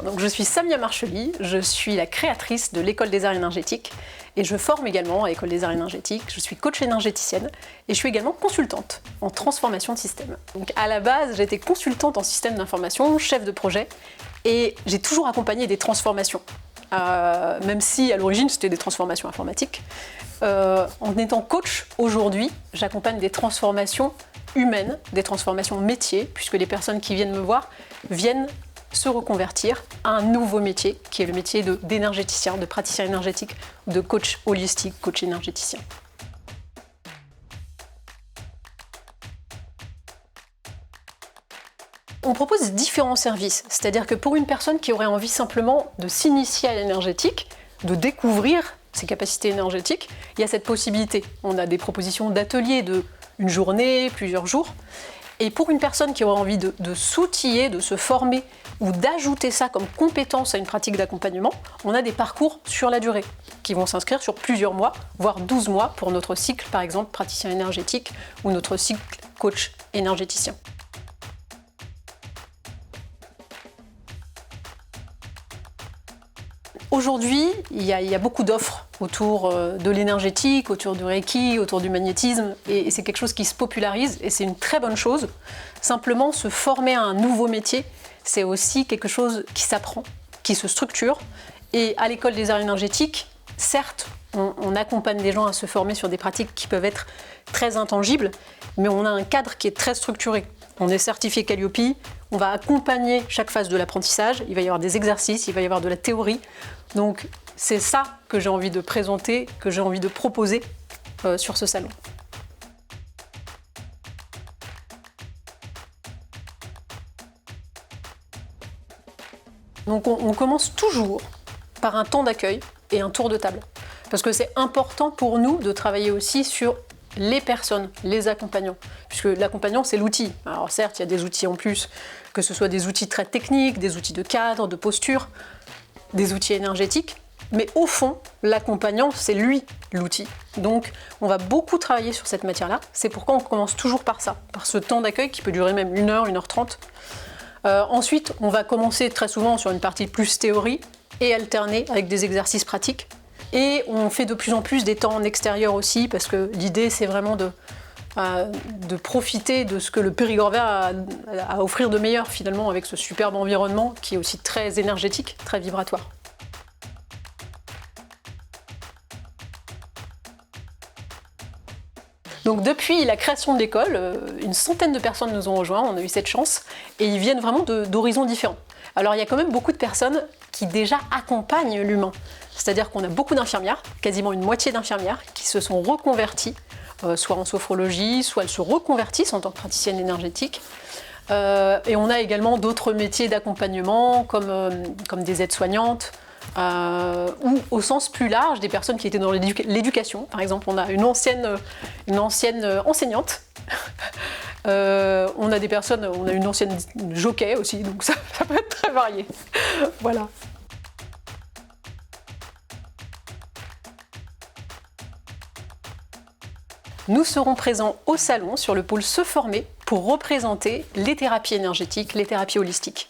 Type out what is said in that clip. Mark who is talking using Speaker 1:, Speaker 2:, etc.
Speaker 1: Donc, je suis Samia Marchely, je suis la créatrice de l'École des Arts Énergétiques et je forme également à l'École des Arts Énergétiques. Je suis coach énergéticienne et je suis également consultante en transformation de système. Donc, à la base, j'étais consultante en système d'information, chef de projet et j'ai toujours accompagné des transformations. Même si à l'origine c'était des transformations informatiques. En étant coach aujourd'hui, j'accompagne des transformations humaines, des transformations métiers, puisque les personnes qui viennent me voir viennent se reconvertir à un nouveau métier, qui est le métier d'énergéticien, de praticien énergétique, de coach holistique, coach énergéticien. On propose différents services, c'est-à-dire que pour une personne qui aurait envie simplement de s'initier à l'énergétique, de découvrir ses capacités énergétiques, il y a cette possibilité. On a des propositions d'ateliers de une journée, plusieurs jours. Et pour une personne qui aurait envie de s'outiller, de se former ou d'ajouter ça comme compétence à une pratique d'accompagnement, on a des parcours sur la durée qui vont s'inscrire sur plusieurs mois, voire 12 mois pour notre cycle, par exemple, praticien énergétique ou notre cycle coach énergéticien. Aujourd'hui, il y a beaucoup d'offres autour de l'énergétique, autour du Reiki, autour du magnétisme, et c'est quelque chose qui se popularise, et c'est une très bonne chose. Simplement, se former à un nouveau métier, c'est aussi quelque chose qui s'apprend, qui se structure. Et à l'École des Arts Énergétiques, certes, on accompagne des gens à se former sur des pratiques qui peuvent être très intangibles, mais on a un cadre qui est très structuré. On est certifié Calliope, on va accompagner chaque phase de l'apprentissage, il va y avoir des exercices, il va y avoir de la théorie. Donc c'est ça que j'ai envie de présenter, que j'ai envie de proposer sur ce salon. Donc on commence toujours par un temps d'accueil et un tour de table. Parce que c'est important pour nous de travailler aussi sur les personnes, les accompagnants. Puisque l'accompagnant, c'est l'outil. Alors certes, il y a des outils en plus, que ce soit des outils très techniques, des outils de cadre, de posture, des outils énergétiques. Mais au fond, l'accompagnant, c'est lui, l'outil. Donc, on va beaucoup travailler sur cette matière-là. C'est pourquoi on commence toujours par ça, par ce temps d'accueil qui peut durer même 1 heure, 1h30. Ensuite, on va commencer très souvent sur une partie plus théorie et alterner avec des exercices pratiques. Et on fait de plus en plus des temps en extérieur aussi, parce que l'idée, c'est vraiment de profiter de ce que le Périgord vert a à offrir de meilleur, finalement, avec ce superbe environnement qui est aussi très énergétique, très vibratoire. Donc depuis la création de l'école, une centaine de personnes nous ont rejoints, on a eu cette chance, et ils viennent vraiment d'horizons différents. Alors il y a quand même beaucoup de personnes qui déjà accompagnent l'humain. C'est-à-dire qu'on a beaucoup d'infirmières, quasiment une moitié d'infirmières, qui se sont reconverties, soit en sophrologie, soit elles se reconvertissent en tant que praticienne énergétique. Et on a également d'autres métiers d'accompagnement, comme des aides-soignantes, ou au sens plus large, des personnes qui étaient dans l'éducation. Par exemple, on a une ancienne enseignante. On a des personnes, on a une ancienne jockey aussi, donc ça peut être très varié. Voilà. Nous serons présents au salon sur le pôle Se Former pour représenter les thérapies énergétiques, les thérapies holistiques.